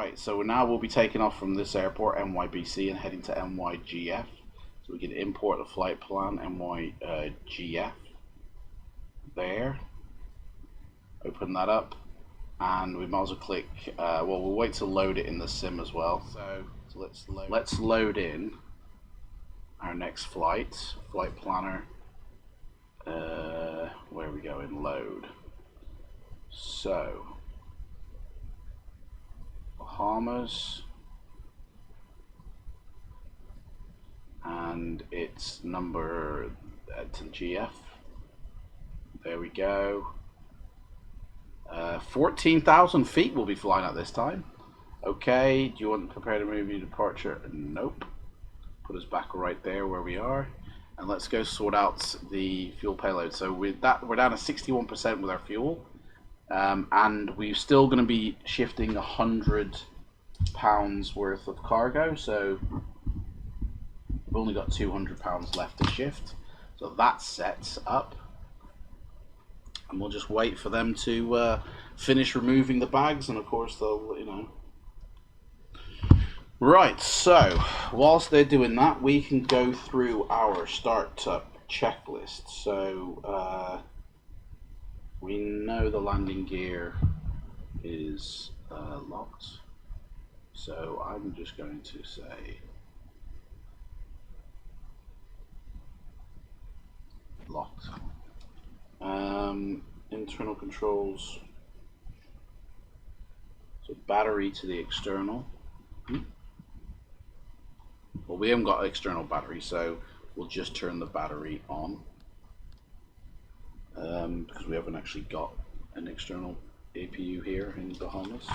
Right, so now we'll be taking off from this airport, NYBC, and heading to NYGF. So we can import the flight plan, NYGF. There. Open that up, and we might as well click. Well, we'll wait to load it in the sim as well. So let's load in our next flight planner. Where are we going? Load. So Bahamas, and it's number to GF. There we go. 14,000 feet we'll be flying at this time. Okay, do you want to prepare to move your departure? Nope. Put us back right there where we are. And let's go sort out the fuel payload. So with that, we're down to 61% with our fuel. And we're still going to be shifting 100 pounds worth of cargo. So we've only got 200 pounds left to shift. So that sets up. And we'll just wait for them to finish removing the bags, and of course they'll, you know. Right, so whilst they're doing that, we can go through our startup checklist. So we know the landing gear is locked. So I'm just going to say locked. Internal controls. So battery to the external. Well, we haven't got an external battery, so we'll just turn the battery on. Because we haven't actually got an external APU here in Bahamas.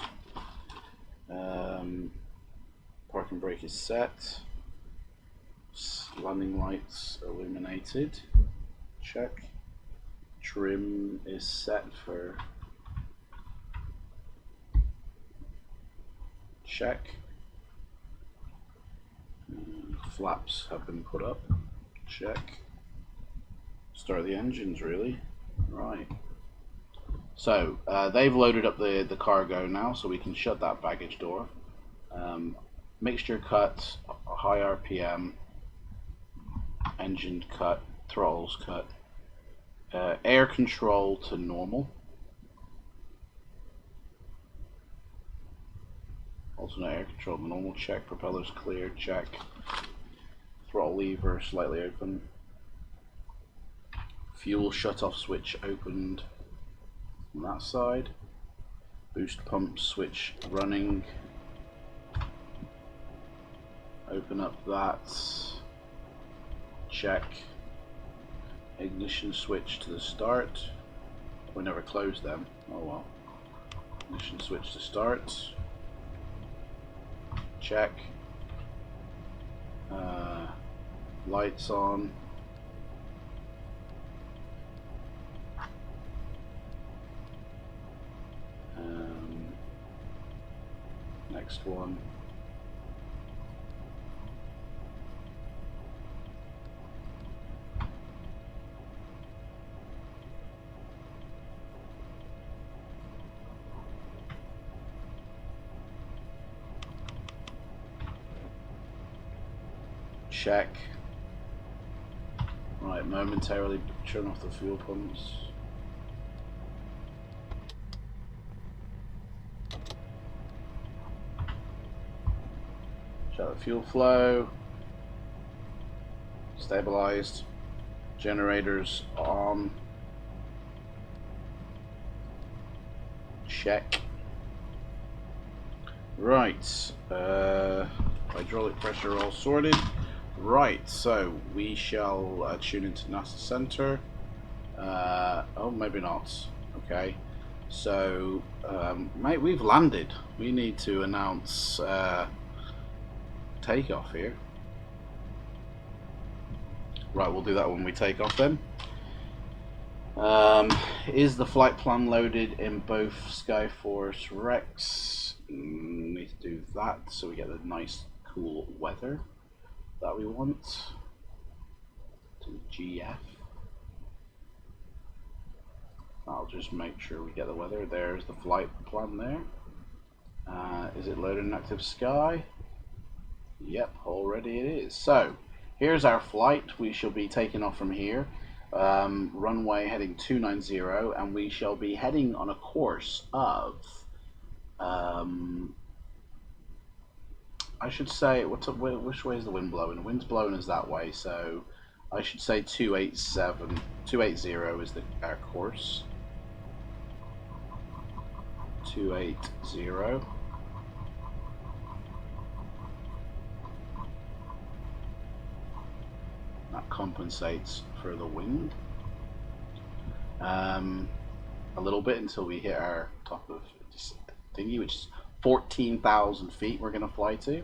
Parking brake is set. Landing lights illuminated. Check. Trim is set for check. Flaps have been put up. Check. Start the engines, really. Right. So they've loaded up the cargo now, so we can shut that baggage door. Mixture cut, high RPM, engine cut, throttles cut. Air control to normal. Alternate air control to normal. Check. Propellers clear. Check. Throttle lever slightly open. Fuel shutoff switch opened on that side. Boost pump switch running. Open up that. Check. Ignition switch to the start. We never closed them. Oh well. Ignition switch to start. Check. Lights on. Next one. Check. Right, momentarily turn off the fuel pumps. Check the fuel flow. Stabilized. Generators on. Check. Right. Hydraulic pressure all sorted. Right, so we shall tune into NASA Center. Oh, maybe not. Okay, so mate, we've landed. We need to announce takeoff here. Right, we'll do that when we take off then. Is the flight plan loaded in both Skyforce Rex? Need to do that so we get the nice cool weather that we want. To GF. I'll just make sure we get the weather. There's the flight plan there. Is it loaded in active sky? Yep, already it is. So, here's our flight. We shall be taking off from here. Runway heading 290, and we shall be heading on a course of... I should say, which way is the wind blowing? The wind's blowing us that way, so I should say 280 is our course. 280. That compensates for the wind. A little bit until we hit our top of this thingy, which is 14,000 feet we're going to fly to.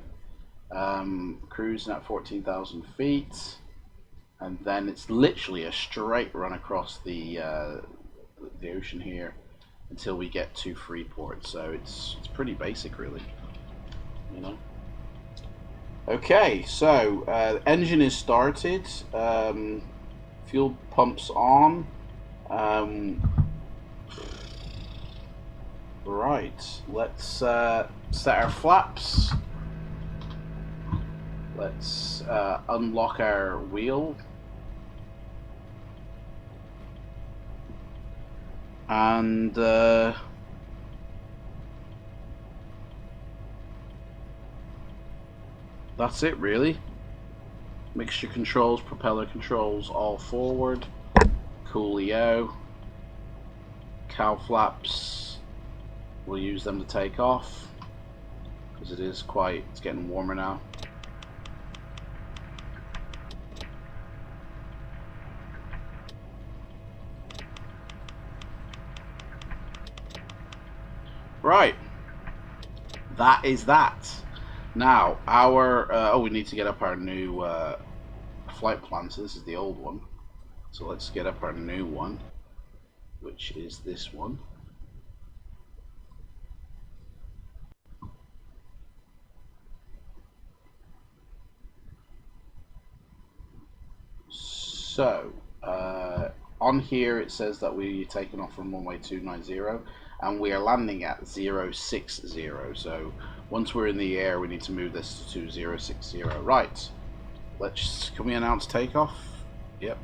Cruising at 14,000 feet. And then it's literally a straight run across the ocean here until we get to Freeport. So it's pretty basic, really, you know. Okay, so engine is started, fuel pumps on. Right, let's set our flaps. Let's unlock our wheel. And that's it, really. Mixture controls, propeller controls, all forward. Coolio. Cow flaps. We'll use them to take off because it's getting warmer now. Right. That is that. Now, we need to get up our new flight plan. So this is the old one. So let's get up our new one, which is this one. So, on here it says that we're taking off from runway 290. And we are landing at 060. So once we're in the air, we need to move this to 060. Right. Can we announce takeoff? Yep.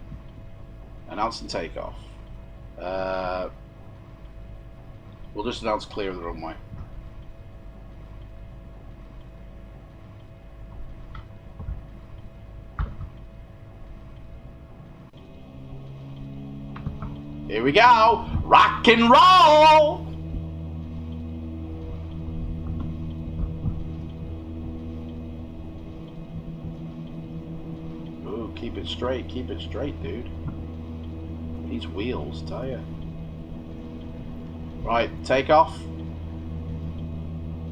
Announce and takeoff. We'll just announce clear of the runway. Here we go! Rock and roll! Ooh, keep it straight, dude. These wheels, tell ya. Right, take off.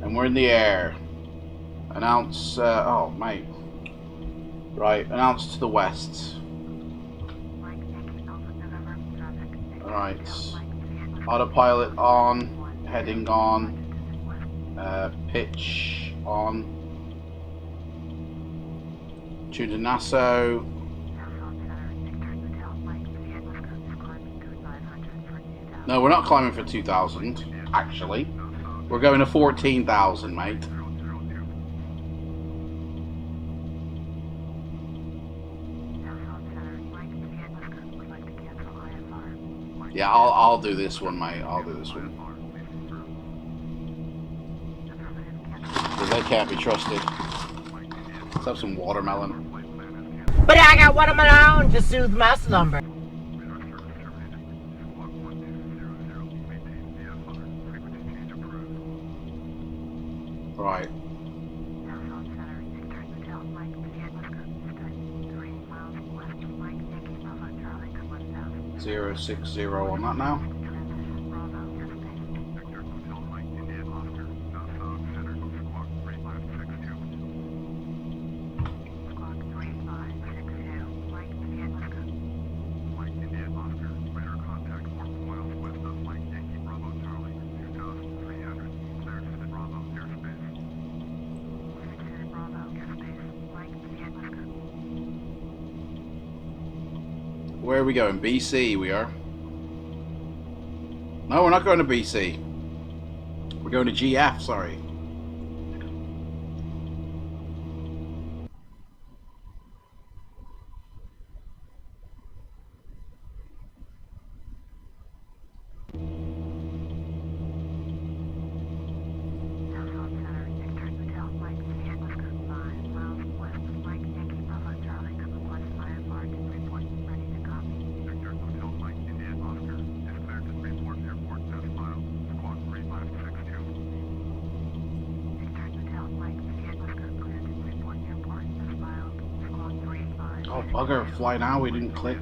And we're in the air. Announce, oh, mate. Right, announce to the west. Right, autopilot on, heading on, pitch on, tune to Nassau. No, we're not climbing for 2,000, actually. We're going to 14,000, mate. Yeah, I'll do this one, mate. I'll do this one. Because they can't be trusted. Let's have some watermelon. But I got watermelon to soothe my slumber. Right. 060 on that now. Where are we going? BC we are. No, we're not going to BC. We're going to GF, sorry. Oh, bugger, fly now, we didn't click.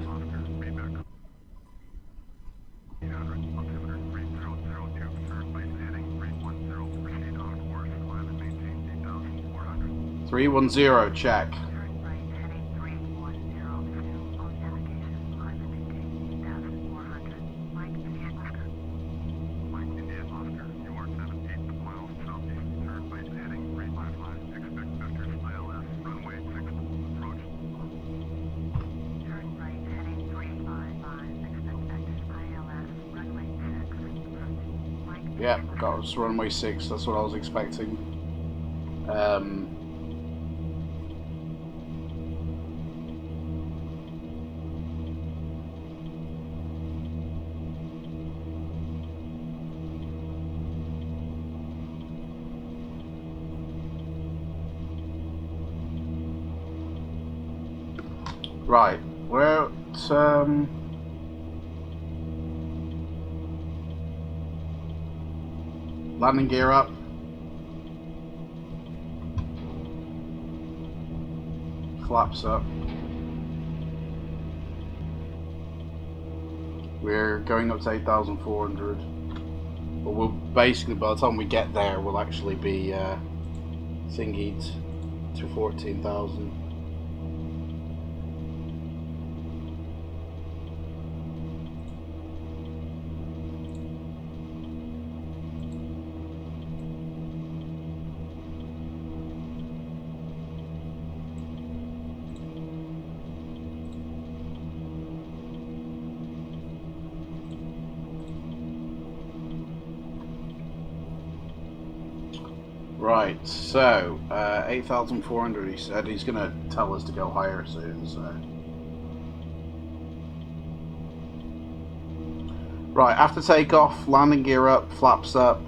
.310, check. Yeah, got us runway 6, that's what I was expecting. Right, where landing gear up. Flaps up. We're going up to 8,400. But we'll basically, by the time we get there, we'll actually be thingied to 14,000. Right, so 8,400. He said he's going to tell us to go higher soon. So, right, after takeoff, landing gear up, flaps up,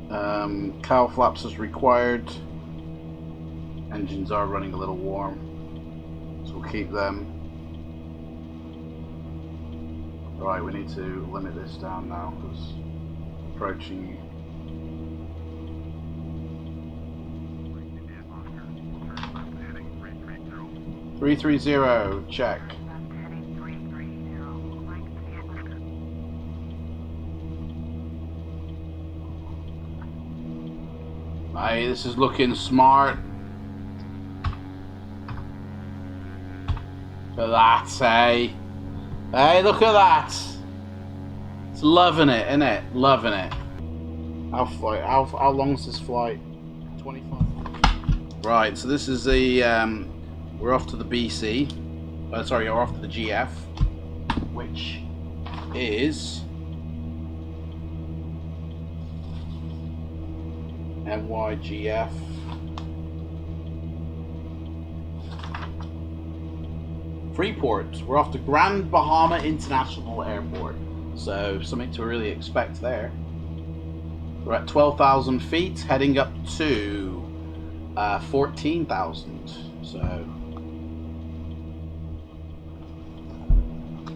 cowl flaps as required. Engines are running a little warm, so we'll keep them. Right, we need to limit this down now because approaching. 330, check. Hey, this is looking smart. Look at that, hey. Hey, look at that. It's loving it, isn't it? Loving it. How long is this flight? 25. Right, so this is the we're off to the BC. Sorry, we're off to the GF, which is NYGF. Freeport. We're off to Grand Bahama International Airport, so something to really expect there. We're at 12,000 feet, heading up to 14,000. So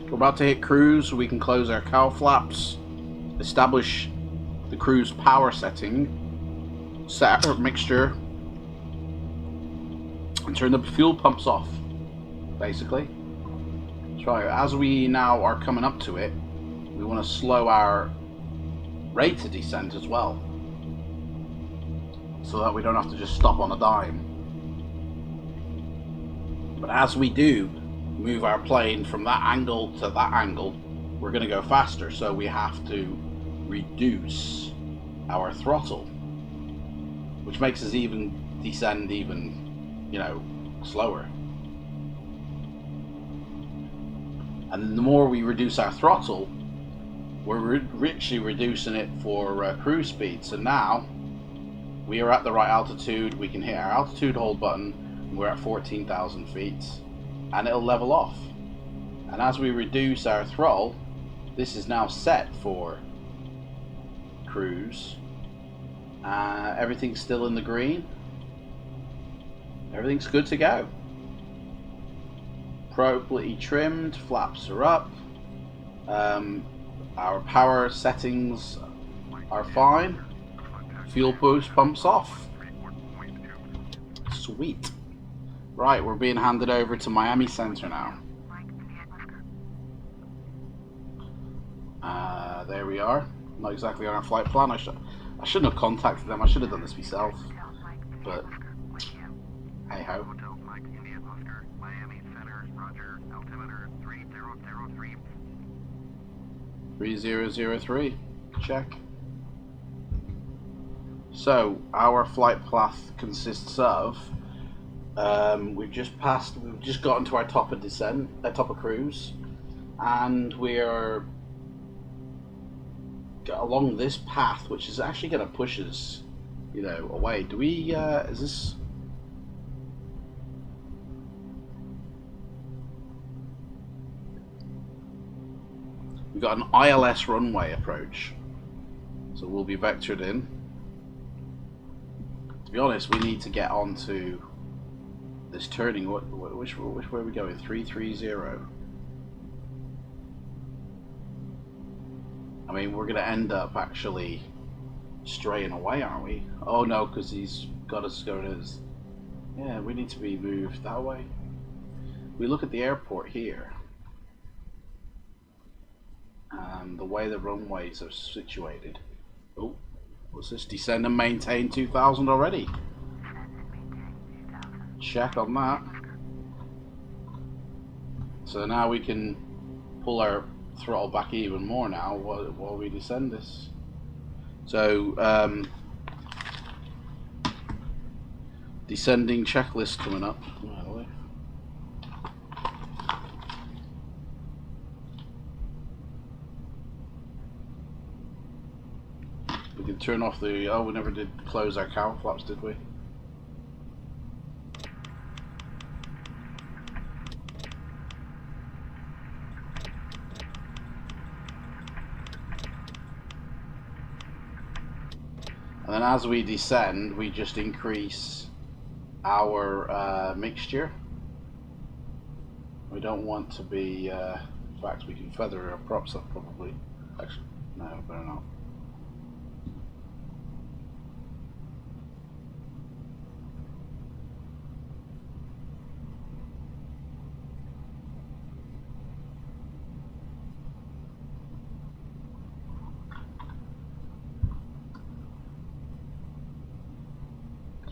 we're about to hit cruise, so we can close our cowl flaps, establish the cruise power setting, set our mixture, and turn the fuel pumps off, basically. So as we now are coming up to it, we want to slow our rate of descent as well, so that we don't have to just stop on a dime. But as we do move our plane from that angle to that angle, we're going to go faster, so we have to reduce our throttle, which makes us descend even, slower. And the more we reduce our throttle, we're richly reducing it for cruise speed. So now we are at the right altitude. We can hit our altitude hold button, and we're at 14,000 feet, and it'll level off. And as we reduce our throttle, this is now set for cruise. Everything's still in the green. Everything's good to go. Appropriately trimmed, flaps are up. Our power settings are fine. Fuel boost pumps off. Sweet. Right, we're being handed over to Miami Center now. There we are. Not exactly on our flight plan. I shouldn't have contacted them. I should have done this myself. But hey ho. 3003. Check. So our flight path consists of we've just gotten to our top of descent, top of cruise, and we're along this path, which is actually going to push us, you know, away. Do we? Is this? We've got an ILS runway approach, so we'll be vectored in. To be honest, we need to get onto this turning. Which way are we going? 330. I mean, we're going to end up actually straying away, aren't we? Oh no, because he's got us going as... Yeah, we need to be moved that way. We look at the airport here. The way the runways are situated. Oh, what's this? Descend and maintain 2000 already. Check on that. So now we can pull our throttle back even more now while we descend this. So descending checklist coming up. We can turn off the... Oh, we never did close our cowl flaps, did we? And then as we descend, we just increase our mixture. We don't want to be... in fact, we can feather our props up probably. Actually, no, better not.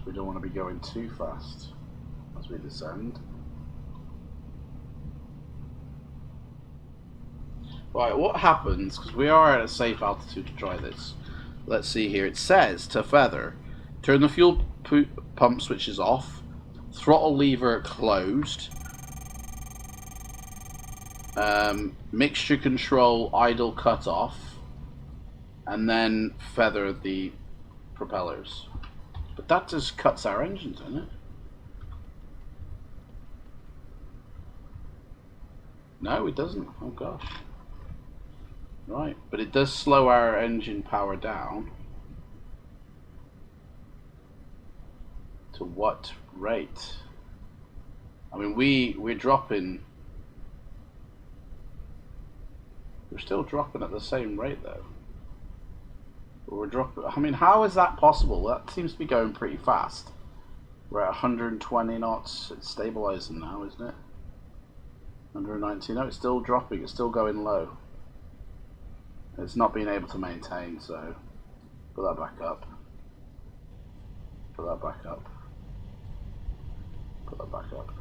We don't want to be going too fast as we descend. Right, what happens, because we are at a safe altitude to try this. Let's see here. It says to feather, turn the fuel pump switches off, throttle lever closed, mixture control idle cut off, and then feather the propellers. But that just cuts our engines, doesn't it? No, it doesn't. Oh gosh. Right, but it does slow our engine power down. To what rate? I mean, we're dropping. We're still dropping at the same rate though. We're dropping. I mean, how is that possible? That seems to be going pretty fast. We're at 120 knots. It's stabilizing now, isn't it? 119. No, it's still dropping. It's still going low. It's not being able to maintain. So put that back up. Put that back up. Put that back up.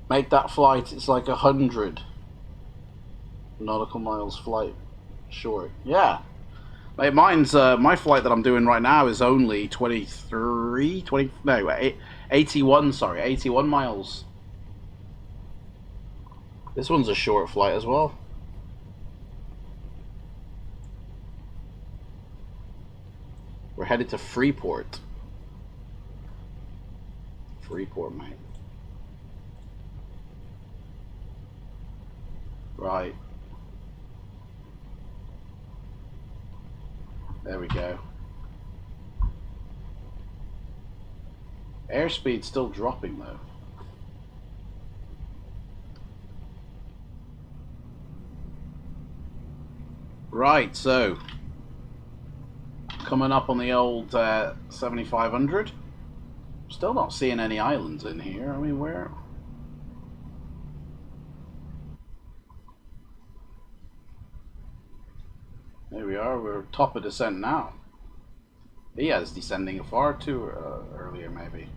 Make that flight, it's like 100 nautical miles flight short. Yeah. Mate, mine's, my flight that I'm doing right now is only 81, sorry, 81 miles. This one's a short flight as well. We're headed to Freeport. Freeport, mate. Right. There we go. Airspeed's still dropping though. Right, so coming up on the old 7500. Still not seeing any islands in here. I mean, where? There we are. We're top of descent now. He has descending far too earlier, maybe.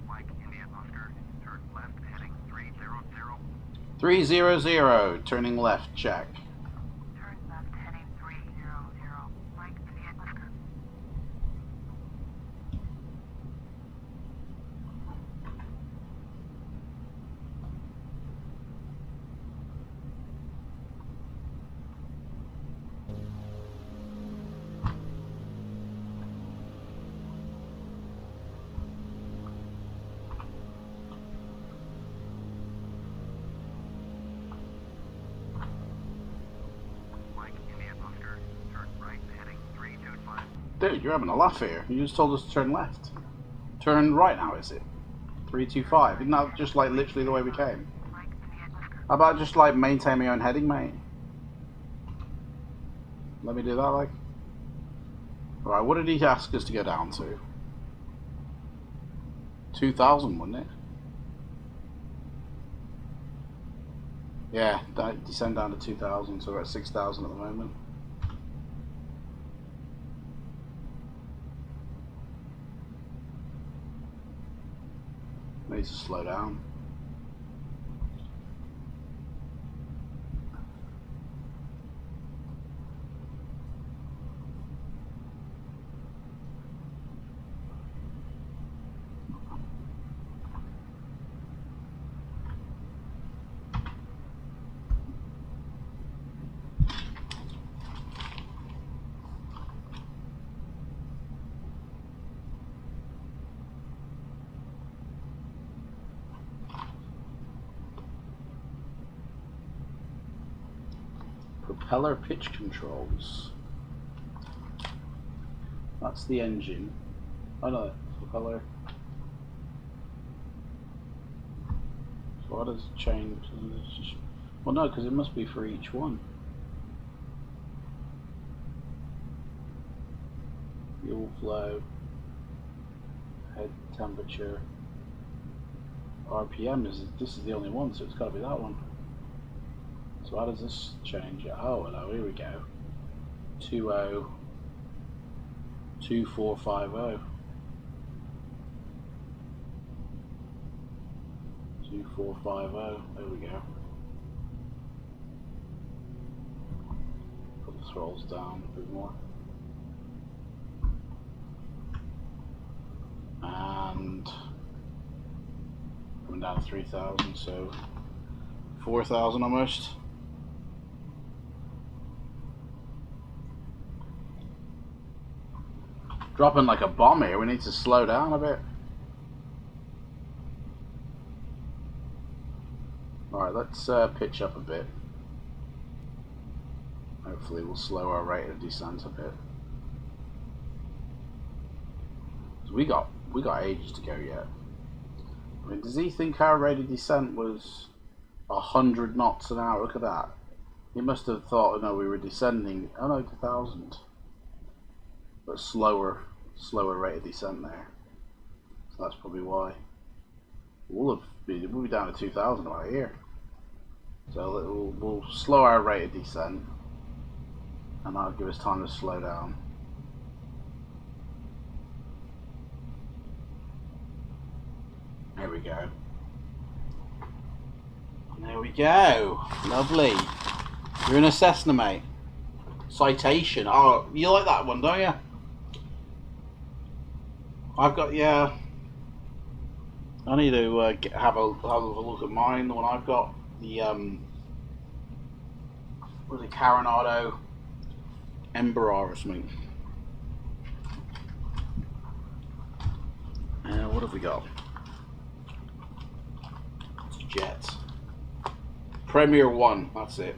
Mike, India, Oscar, turn left, heading 300. 300, turning left, check. Turn left, heading 300. Mike, India, Oscar. Mike, India, Oscar, turn right, heading 325. Dude, you're having a laugh here. You just told us to turn left. Turn right now, is it? 325. Isn't that just like literally the way we came? Mike, India, Oscar. How about just like maintain my own heading, mate? Let me do that, like. Alright, what did he ask us to go down to? 2,000, wasn't it? Yeah, descend down to 2,000, so we're at 6,000 at the moment. Need to slow down. Propeller pitch controls. That's the engine. Oh no, propeller. So what does it change? Well, no, because it must be for each one. Fuel flow, head temperature, RPM this is the only one, so it's got to be that one. So how does this change it? Oh, hello, here we go. 2450. 2450. There we go. Put the throttles down a bit more. And coming down to 3,000, so 4,000 almost. Dropping like a bomb here. We need to slow down a bit. Alright, let's pitch up a bit. Hopefully we'll slow our rate of descent a bit. So we got ages to go yet. I mean, does he think our rate of descent was 100 knots an hour? Look at that. He must have thought, oh no, we were descending. Oh no, it's 1,000. But slower rate of descent there. So that's probably why. We'll be down to 2,000 right here. So we'll slow our rate of descent, and that'll give us time to slow down. There we go. There we go. Lovely. You're in a Cessna, mate. Citation. Oh, you like that one, don't you? I've got, yeah. I need to have a look at mine. The one I've got, the was it Coronado Ember or something. What have we got? It's a jet. Premier 1, that's it.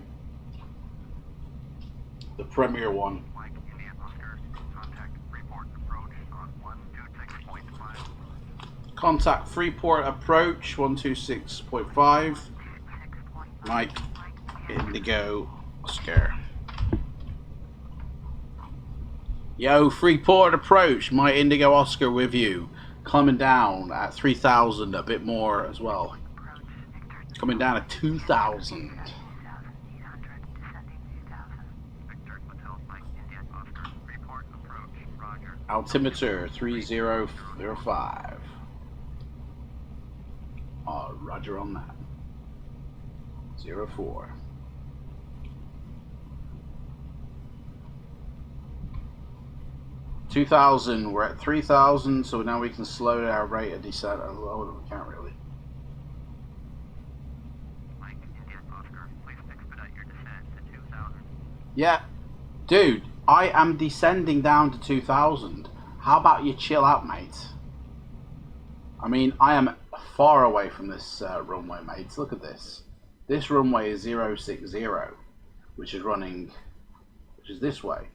The Premier 1. Mike, India, Oscar, contact Freeport approach on 126.5. Contact Freeport approach 126.5. Mike, Indigo, Oscar. Yo, Freeport approach, my Indigo Oscar with you. Coming down at 3,000, a bit more as well. Coming down at 2,000. Altimeter 3005. Roger on that. 04. $2,000. We're at 3,000, so now we can slow our rate of descent. Oh, we can't really. Mike, India, Oscar, please expedite your descent to 2,000. Yeah, dude, I am descending down to 2,000. How about you chill out, mate? I mean, I am far away from this runway, mates. Look at this. This runway is 060, which is this way.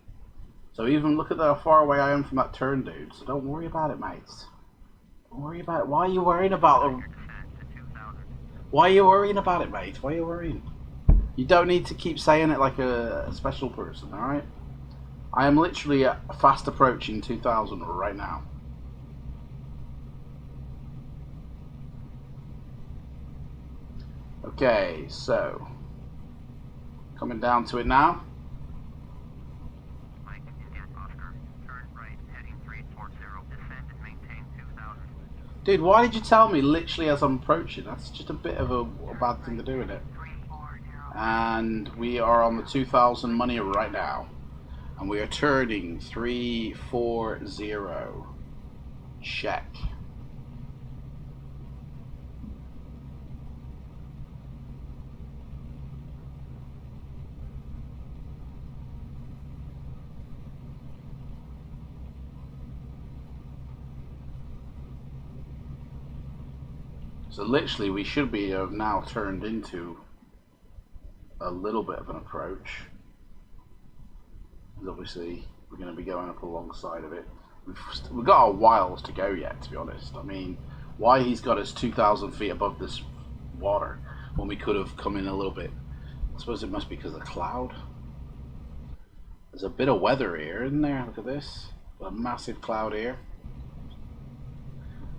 So even look at how far away I am from that turn, dude. So don't worry about it, mates. Don't worry about it. Why are you worrying about it? Why are you worrying about it, mate? Why are you worrying? You don't need to keep saying it like a special person, alright? I am literally fast approaching 2,000 right now. Okay, so coming down to it now. Mike, India, Oscar, turn right, heading 340, descend and maintain 2,000. Dude, why did you tell me literally as I'm approaching? That's just a bit of a bad thing to do, isn't it? 340. And we are on the 2,000 money right now. And we are turning 340. Check. So literally we should be now turned into a little bit of an approach. And obviously we're going to be going up alongside of it. We've got a whiles to go yet, to be honest. I mean, why he's got us 2,000 feet above this water when we could have come in a little bit? I suppose it must be because of the cloud. There's a bit of weather here, isn't there? Look at this. A massive cloud here.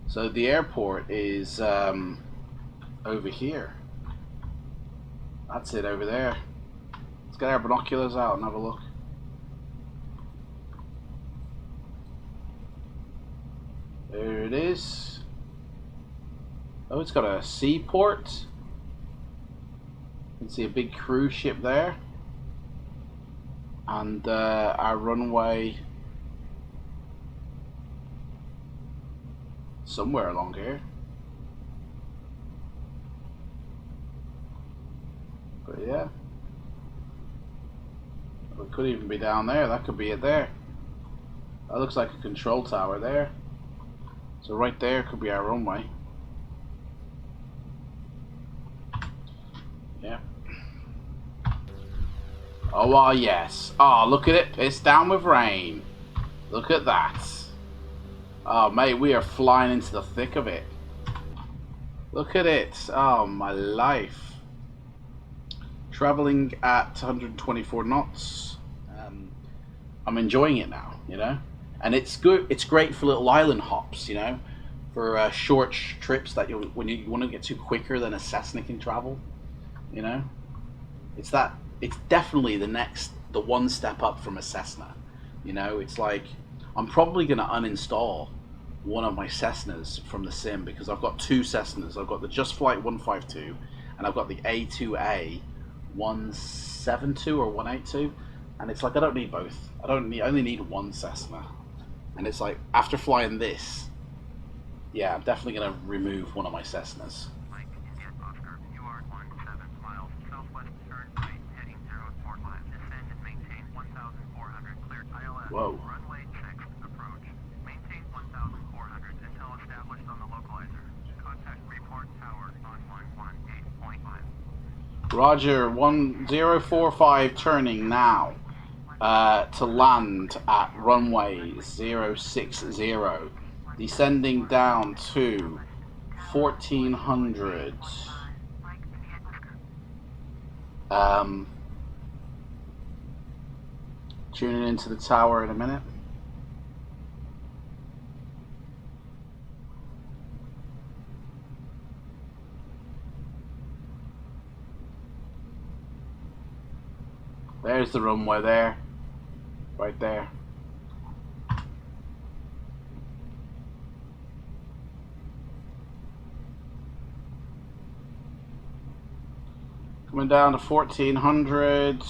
So the airport is over here. That's it over there. Let's get our binoculars out and have a look. There it is. Oh, it's got a seaport. You can see a big cruise ship there. And our runway somewhere along here. But yeah. It could even be down there. That could be it there. That looks like a control tower there. So right there could be our runway. Yeah. Oh, yes. Oh, look at it. Pissed down with rain. Look at that. Oh, mate, we are flying into the thick of it. Look at it. Oh, my life. Traveling at 124 knots. I'm enjoying it now, you know? And it's good. It's great for little island hops, you know? For short trips that when you want to get to quicker than a Cessna can travel, you know? It's definitely the one step up from a Cessna, you know? It's like, I'm probably going to uninstall one of my Cessnas from the sim because I've got two Cessnas. I've got the Just Flight 152 and I've got the A2A 172 or 182. And it's like, I don't need both. I only need one Cessna. And it's like, after flying this, yeah, I'm definitely going to remove one of my Cessnas. Mike, India, Oscar, you are 17 miles southwest turn right, heading 045. Descend and maintain 1,400 cleared ILS. Whoa. Runway 6, approach. Maintain 1,400 until established on the localizer. Contact report tower on 118.5. Roger, 1045 turning now to land at runway 060. Descending down to 1400. Tuning into the tower in a minute. There's the runway there. Right there. Coming down to 1400.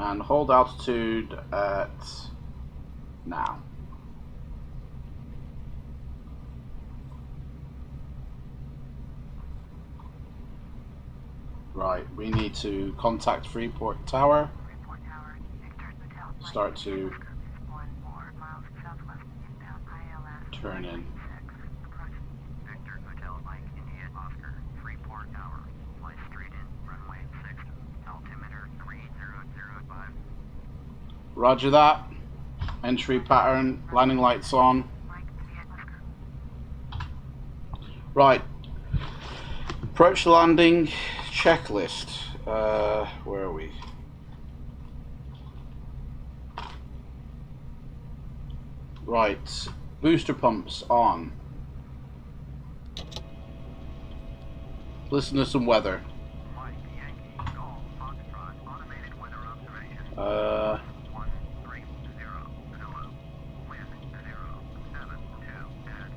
And hold altitude at now. Right, we need to contact Freeport Tower. Start to turn in. Victor Hotel Mike, India, Oscar, Freeport Tower. Fly straight in, runway 6, altimeter 3005. Roger that. Entry pattern, landing lights on. Right. Approach the landing checklist. Where are we? Right. Booster pumps on. Listen to some weather. Mike, Yankee, Golf, Foxtrot, automated weather observation. 130, Zulu, wind 072 at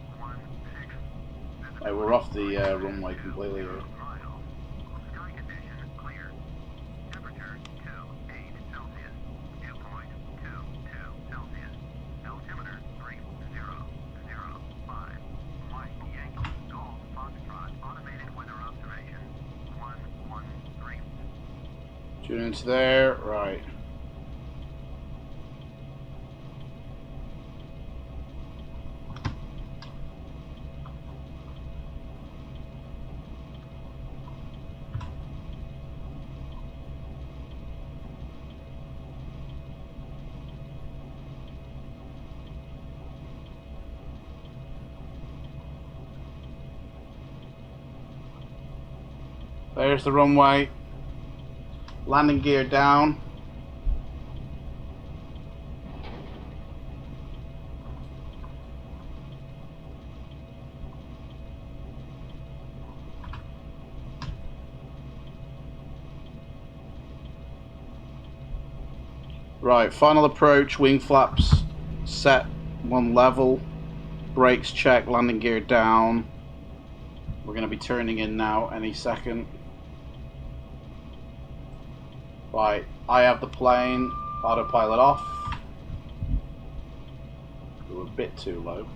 16. Hey, we're off the runway completely here. Sky condition clear. Temperature 28 Celsius. Dew point 22 Celsius. Altimeter 3005. Mike, Yankee, Golf, Foxtrot, automated weather observation. 113. Tune into there. Right. There's the runway. Landing gear down. Right, final approach, wing flaps set one level, brakes check, landing gear down. We're going to be turning in now any second. Right, I have the plane, autopilot off. We're a bit too low.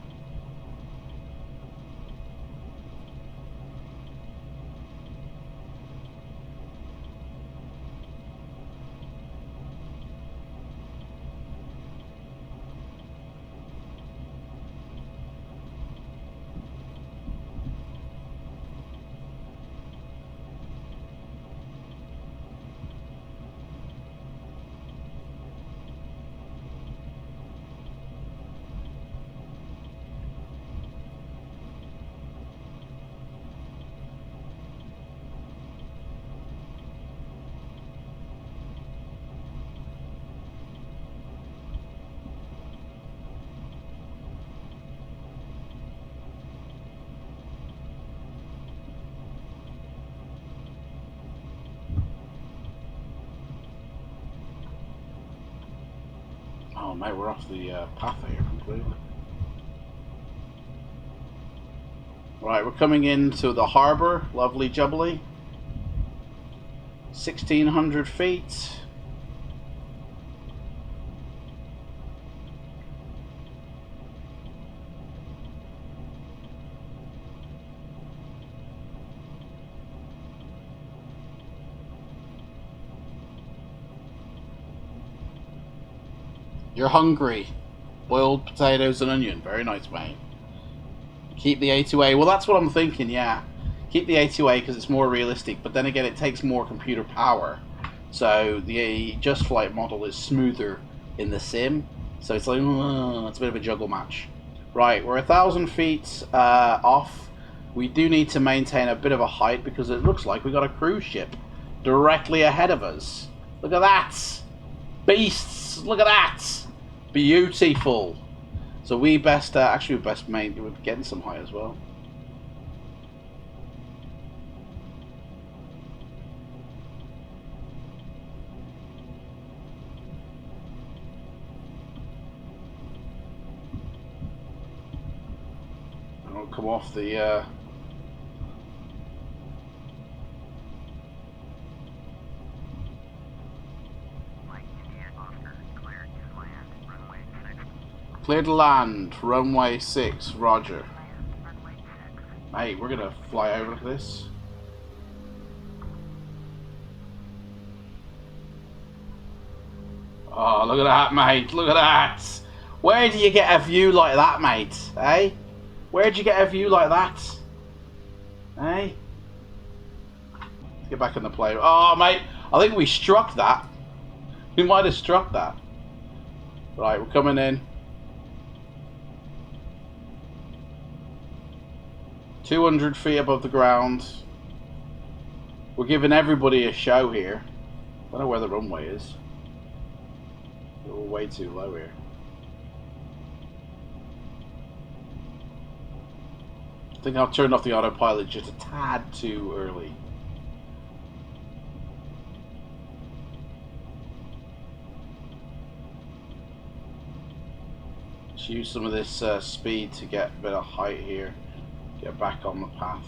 Oh mate, we're off the path here completely. Right, we're coming into the harbour. Lovely jubbly. 1,600 feet. You're hungry. Boiled potatoes and onion. Very nice, mate. Keep the A2A. Well, that's what I'm thinking, yeah. Keep the A2A because it's more realistic, but then again, it takes more computer power. So the Just Flight model is smoother in the sim. So it's like, it's a bit of a juggle match. Right, we're 1,000 feet off. We do need to maintain a bit of a height because it looks like we got a cruise ship directly ahead of us. Look at that! Beasts! Look at that! Beautiful! So we best, actually we best we're getting some height as well. And we'll come off the, clear to land, runway 6, roger. Mate, we're gonna fly over to this. Oh, look at that, mate, look at that! Where do you get a view like that, mate? Eh? Where'd you get a view like that? Eh? Let's get back in the plane. Oh, mate, I think we struck that. We might have struck that. Right, we're coming in. 200 feet above the ground. We're giving everybody a show here. I don't know where the runway is. We're way too low here. I think I've turned off the autopilot just a tad too early. Let's use some of this speed to get a bit of height here. Get back on the path.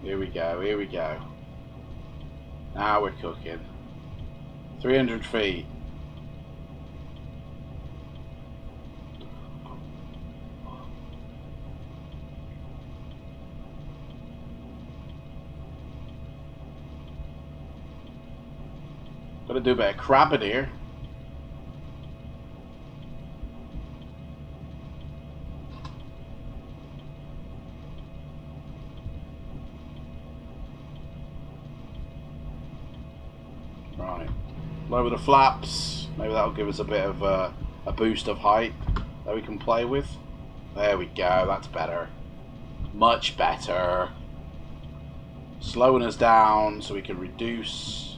Here we go, here we go. Now we're cooking. 300 feet. Gotta do a bit of crabbing here. Right, lower the flaps. Maybe that'll give us a bit of a boost of height that we can play with. There we go, that's better. Much better. Slowing us down so we can reduce.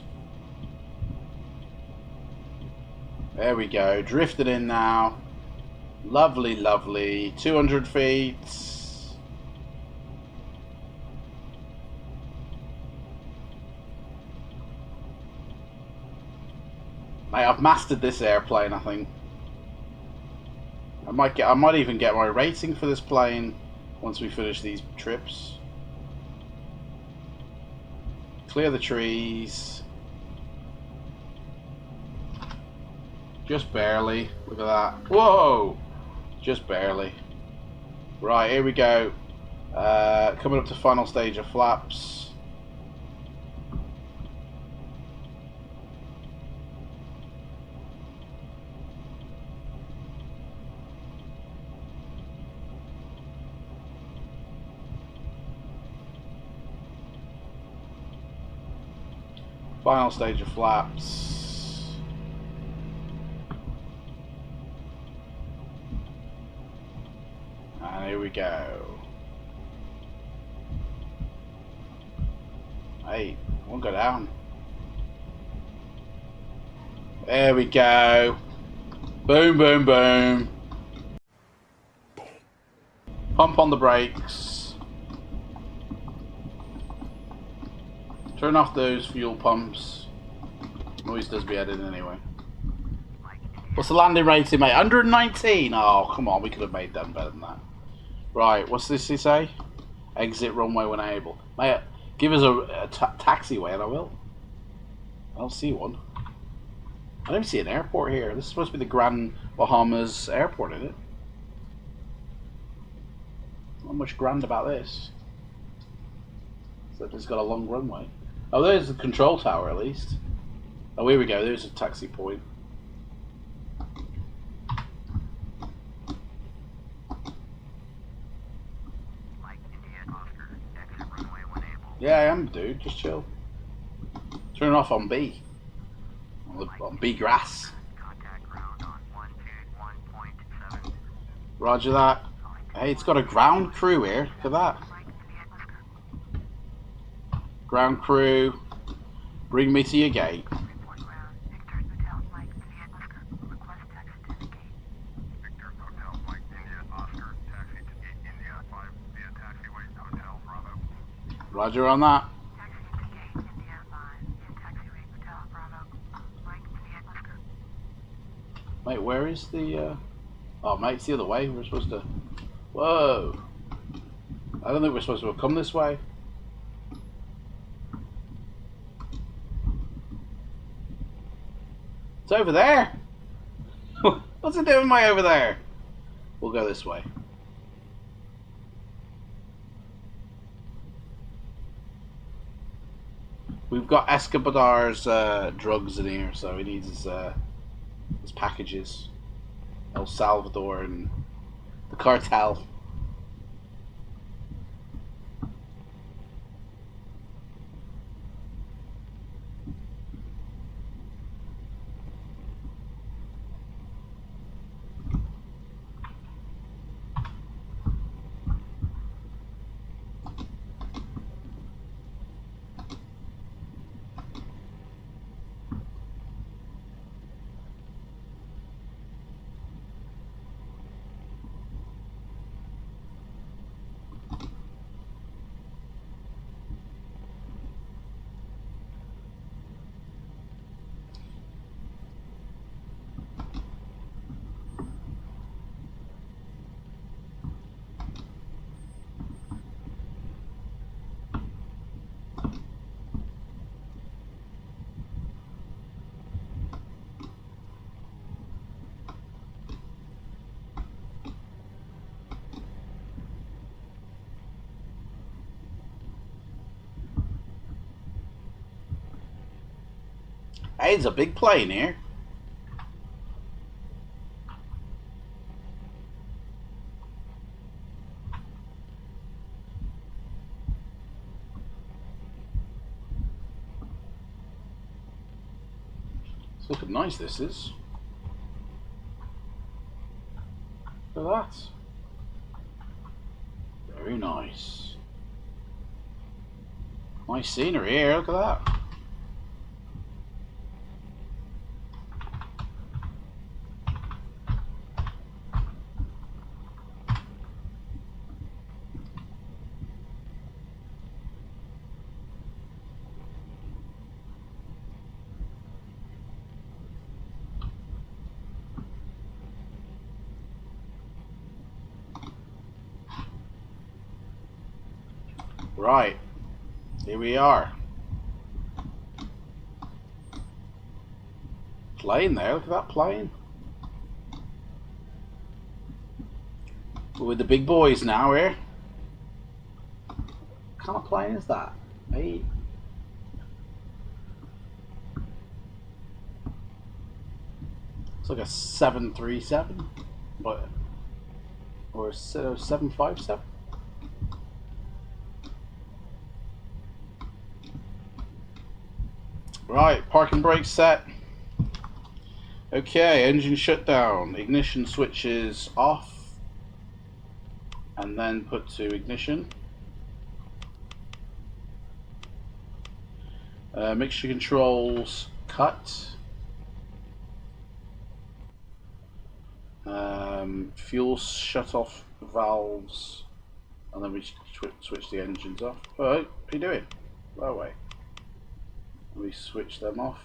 There we go, drifting in now. Lovely, lovely. 200 feet. Mate, I've mastered this airplane, I think. I might even get my rating for this plane once we finish these trips. Clear the trees. Just barely. Look at that. Whoa! Just barely. Right, here we go. Coming up to final stage of flaps. Final stage of flaps. And here we go. Hey, won't go down. There we go. Boom, boom, boom. Pump on the brakes. Turn off those fuel pumps. Noise does be added anyway. What's the landing rating, mate? 119? Oh, come on, we could have made them better than that. Right, what's this he say? Exit runway when able. Mate, give us a taxiway and I will. I don't see one. I don't even see an airport here. This is supposed to be the Grand Bahamas airport, isn't it? Not much grand about this. Except it's got a long runway. Oh, there's the control tower at least. Oh, here we go. There's a taxi point. Mike, India, Oscar, exit runway when able. Yeah, I am, dude. Just chill. Turn it off on B. On B grass. Contact ground on 121.7. Roger that. Hey, it's got a ground crew here. Look at that. Mike, India, Oscar. Ground crew. Bring me to your gate. Report ground. Victor's Hotel, Mike, India, Oscar. Request taxi to the gate. Victor's Hotel, Mike, India, Oscar. Taxi to gate India 5 via taxiway Hotel Bravo. Roger on that. Taxi to gate India 5 via taxiway Hotel Bravo. Mike, India, Oscar. Mate, where is the... Oh, mate, it's the other way. We're supposed to... Whoa. I don't think we're supposed to have come this way. It's over there. What's it doing way over there? We'll go this way. We've got Escobar's drugs in here, so he needs his packages. El Salvador and the cartel. Hey, it's a big plane here. It's looking nice, this is. Look at that. Very nice. Nice scenery here, look at that. Right, here we are. Plane there, look at that plane. We're with the big boys now here. What kind of plane is that? Hey. It's like a 737, but or a 757. Right, parking brake set. Okay, engine shutdown. Ignition switches off. And then put to ignition. Mixture controls cut. Fuel shut off valves. And then we switch the engines off. Alright, what are you doing? That way. We switch them off.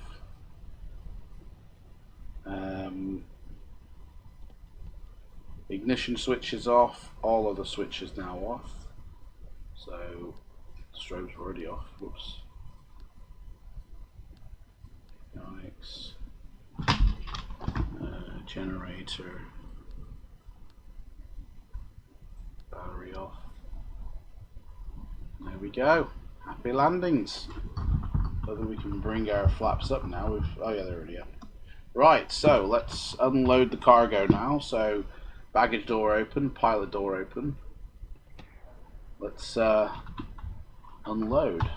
Ignition switch is off. All other switches now off. So strobes are already off. Whoops. Yikes. Generator. Battery off. There we go. Happy landings. I think we can bring our flaps up now. Oh yeah, they're already up. Right, so let's unload the cargo now. So baggage door open, pilot door open. Let's unload.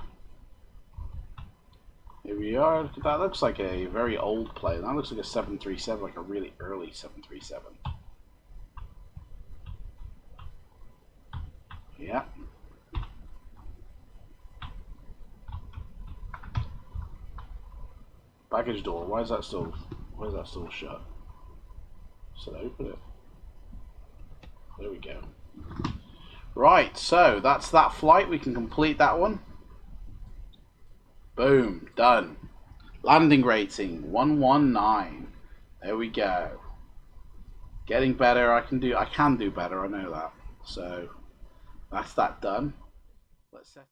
Here we are. That looks like a very old plane. That looks like a 737, like a really early 737. Yeah. Baggage door. Why is that still shut? So open it. There we go. Right, so that's that flight. We can complete that one. Boom, done. Landing rating 119. There we go. Getting better. I can do better. I know that. So that's that done. Let's set